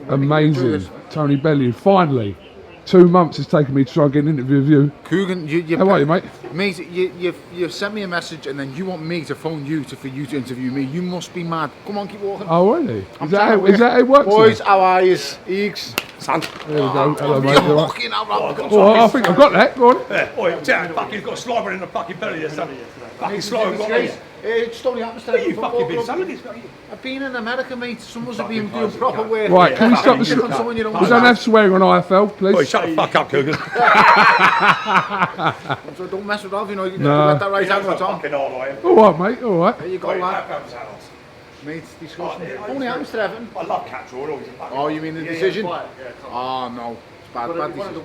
Amazing. Tony Bellew, finally. 2 months it's taken me to try and get an interview with you. KUGAN, How are you, mate? Mate, you've sent me a message and then you want me to phone you for you to interview me. You must be mad. Come on, keep walking. Oh, really? Is that how it works? Boys, how are you? Eeks. Son. There we go. Hello, mate. You're walking out. Oh, I think I've got that. Go on. Yeah, oi, Jack, fucking got a slimer in the fucking belly there, son. Fucking slimer got me. It's only happens to Where you fucking been, son? I've been in America, mate. Someone's been doing proper work. Right, can we stop the We don't have swearing on IFL, please. Oi, shut the fuck up, KUGAN. So don't mess with Alf, you know. You No. let that right out of the Fucking hard, I am. All right, mate. All right. There you go, Oi, lad. how comes that? Mate, it's disgusting. Only happens to Evan. I love Catterall. Always a fucking. Oh, you mean the decision? Oh, no. It's bad decision.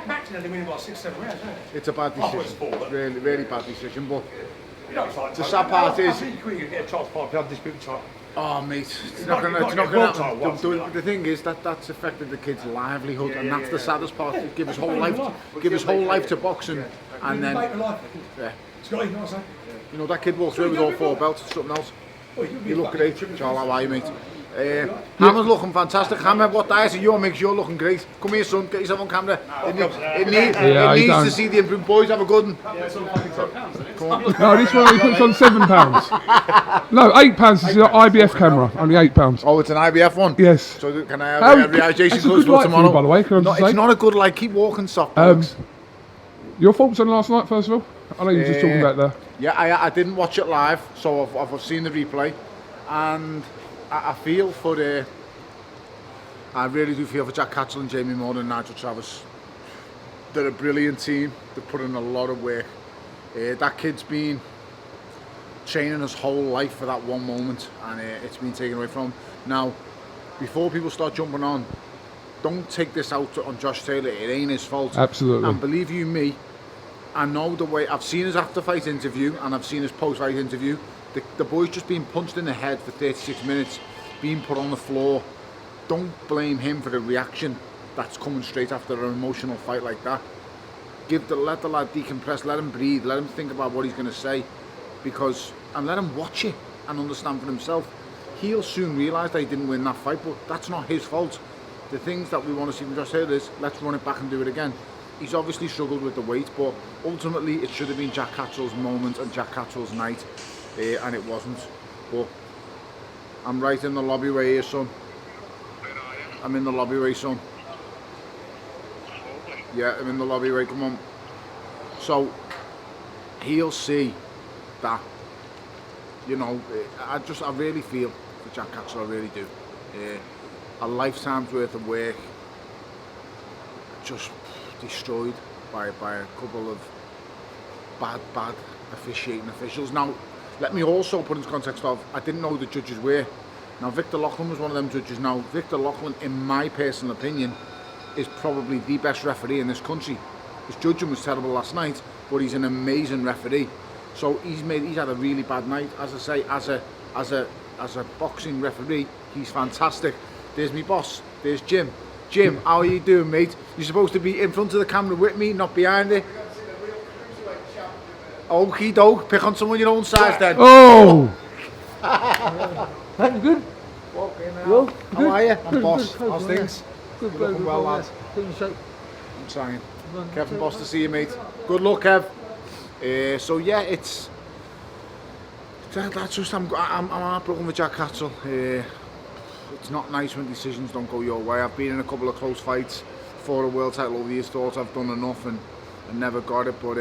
Back to them, winning about 6-7 rounds, isn't it? It's a bad I thought it was decision. four, but- Really, really bad decision. But You know, it's like the sad part is, I think you get a chance to fight the undisputed title. oh, mate, it's not not gonna going get to a happen. once, The thing is that's affected the kid's livelihood, and that's the saddest part. Give his whole life to boxing, and then yeah, Scotty, you know what I'm saying? you know that kid walks away with all 4 belts. It's something else. You look great, Charles. How are you, mate? Hammer's looking fantastic. Hammer, what diet are you on? Makes you looking great. Come here, son. Get yourself on camera. It needs to see the improved. Boys, have a good one. Come on. No, this one he puts on £7. No, £8 is the IBF camera. Only £8. Oh, it's an IBF one? Yes. So can I have a realization That's a close good light for for tomorrow? you, by the way. Can I No, just it's say? not a good light. Keep walking, soft bollocks. Your thoughts on last night, first of all? I know you were just talking about that. Yeah, I didn't watch it live, so I've seen the replay, and I feel for the. I really do feel for Jack Catterall and Jamie Moore and Nigel Travis. They're a brilliant team. They put in a lot of work. That kid's been training his whole life for that one moment, and it's been taken away from him. Now, before people start jumping on, don't take this out on Josh Taylor. It ain't his fault. Absolutely. And believe you me, I know the way. I've seen his after-fight interview and I've seen his post-fight interview. The boy's just being punched in the head for 36 minutes, being put on the floor. Don't blame him for the reaction that's coming straight after an emotional fight like that. Let the lad decompress, let him breathe, let him think about what he's going to say, and let him watch it and understand for himself. He'll soon realise that he didn't win that fight, but that's not his fault. The things that we want to see from Josh Taylor is, let's run it back and do it again. He's obviously struggled with the weight, but ultimately it should have been Jack Catterall's moment and Jack Catterall's night, and it wasn't. But I'm right in the lobby way here, son. I'm in the lobby way, son. Yeah, I'm in the lobby way, come on. So, he'll see that, you know, I really feel for Jack Catterall, I really do. A lifetime's worth of work just destroyed by a couple of bad officiating officials. Now, let me also put into context of, I didn't know who the judges were. Now, Victor Loughlin was one of them judges. Now, Victor Loughlin, in my personal opinion, is probably the best referee in this country. His judging was terrible last night, but he's an amazing referee. So he's had a really bad night. As I say, as a boxing referee, he's fantastic. There's me boss. There's Jim. Jim, how are you doing, mate? You're supposed to be in front of the camera with me, not behind it. Okie doke. Pick on someone your own size then. Oh! Thank you, good. Well, how are you? I'm boss. Good, How's things? Good, You're looking well, lad. Clean shape. I'm trying. Kevin, boss to see you, mate. Good luck, Kev. So yeah, that's just I'm heartbroken with Jack Catterall. It's not nice when decisions don't go your way. I've been in a couple of close fights for a world title over the years. Thought I've done enough and never got it. But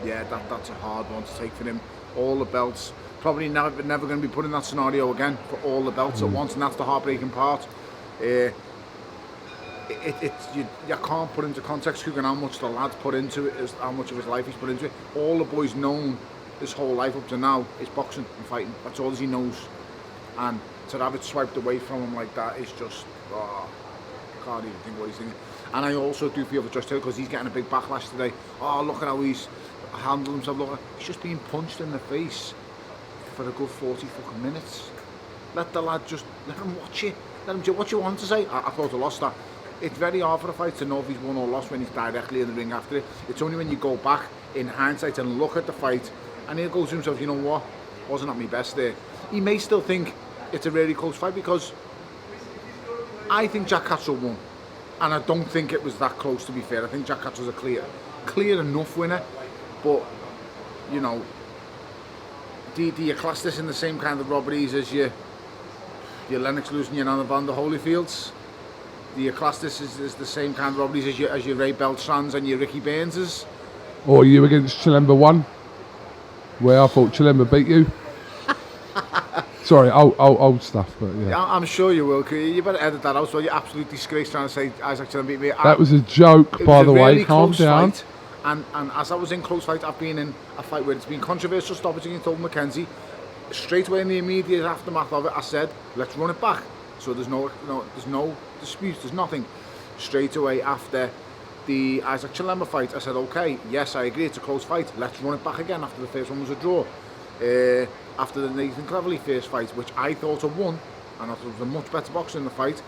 yeah, that's a hard one to take for him. All the belts. Probably never going to be put in that scenario again for all the belts at once, and that's the heartbreaking part. You can't put into context how much the lad's put into it, how much of his life he's put into it. All the boy's known his whole life up to now is boxing and fighting. That's all he knows. And to have it swiped away from him like that is just, I can't even think what he's thinking. And I also do feel for Josh Taylor because he's getting a big backlash today. Oh, look at how he's handled himself. He's just being punched in the face for a good 40 fucking minutes. Let the lad let him watch it. Let him do what you want to say. I thought I lost that. It's very hard for a fight to know if he's won or lost when he's directly in the ring after it. It's only when you go back in hindsight and look at the fight and he'll go to himself, you know what, wasn't at my best there. He may still think it's a really close fight because I think Jack Catterall won, and I don't think it was that close. To be fair, I think Jack Catterall's a clear enough winner. But you know, do you class this in the same kind of robberies as your Lennox losing your Anna van der Holyfields? Do you class this as the same kind of robberies as your Ray Beltran's and your Ricky Bairns's? Or you against Chilemba 1, where I thought Chilemba beat you. Sorry, old stuff, but yeah. I'm sure you will. You better edit that out. So you absolute disgrace trying to say Isaac Chilemba beat me. That was a joke, by the way. Calm down. Fight, and as I was in close fight, I've been in a fight where it's been controversial stoppage against Old McKenzie. Straight away in the immediate aftermath of it, I said, let's run it back. So there's no dispute, there's nothing. Straight away after the Isaac Chilemba fight, I said, okay, yes, I agree, it's a close fight. Let's run it back again after the first one was a draw. After the Nathan Cleverly first fight, which I thought I won, and I thought it was a much better boxer in the fight,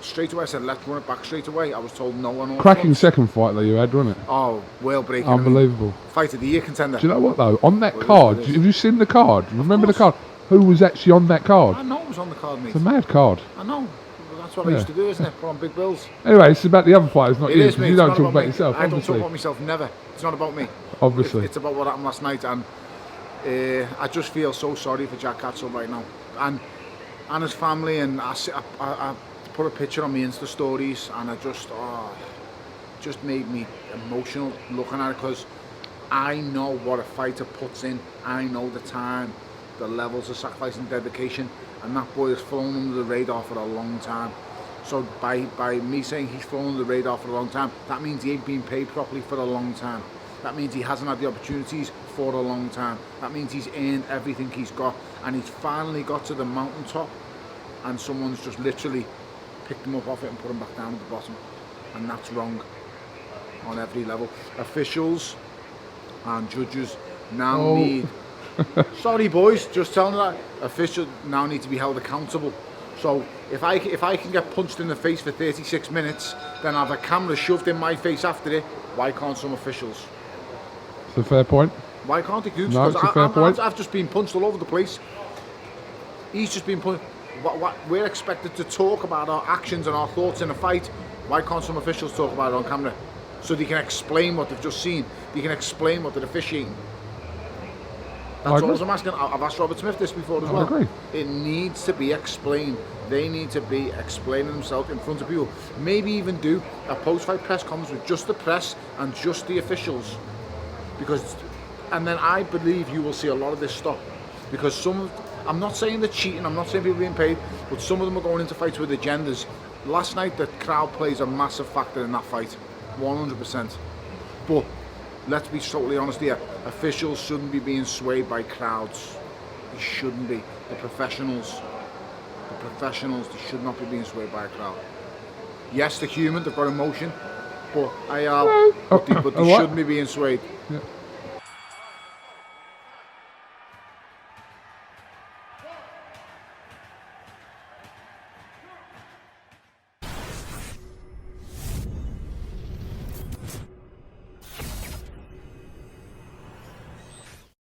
straight away I said, let's run it back straight away. I was told no one. Cracking second fight that you had, wasn't it? Oh, world breaking. Unbelievable. Fight of the year contender. Do you know what though? On that card, have you seen the card? Remember the card? Who was actually on that card? I know it was on the card, mate. It's a mad card. I know. That's what I used to do, isn't it? Put on big bills. Anyway, it's about the other fighters, not It you. is, mate. You don't talk about me. yourself, I obviously. don't talk about myself, never. It's not about me. Obviously. It's about what happened last night, and I just feel so sorry for Jack Catterall right now, and his family. And I put a picture on my Insta stories, and I just made me emotional looking at it, because I know what a fighter puts in. I know the time, the levels of sacrifice and dedication, and that boy has flown under the radar for a long time. So by me saying he's flown under the radar for a long time, that means he ain't been paid properly for a long time. That means he hasn't had the opportunities for a long time. That means he's earned everything he's got, and he's finally got to the mountaintop, and someone's just literally picked him up off it and put him back down at the bottom, and that's wrong on every level. Officials and judges now need... Sorry boys, just telling you that. Officials now need to be held accountable. So if I can get punched in the face for 36 minutes, then have a camera shoved in my face after it, why can't some officials? It's a fair point. Why can't they do? No, it's a fair point. I've just been punched all over the place. He's just been punched. We're expected to talk about our actions and our thoughts in a fight. Why can't some officials talk about it on camera? So they can explain what they've just seen. They can explain what they're officiating. That's all I'm asking. I've asked Robert Smith this before as well. I agree. It needs to be explained. They need to be explaining themselves in front of people. Maybe even do a post-fight press conference with just the press and just the officials. And then I believe you will see a lot of this stop. Because I'm not saying they're cheating, I'm not saying people are being paid, but some of them are going into fights with agendas. Last night, the crowd plays a massive factor in that fight. 100%. But let's be totally honest here, officials shouldn't be being swayed by crowds. They shouldn't be. The professionals, they should not be being swayed by a crowd. Yes, they're human, they've got emotion, but they shouldn't be being swayed.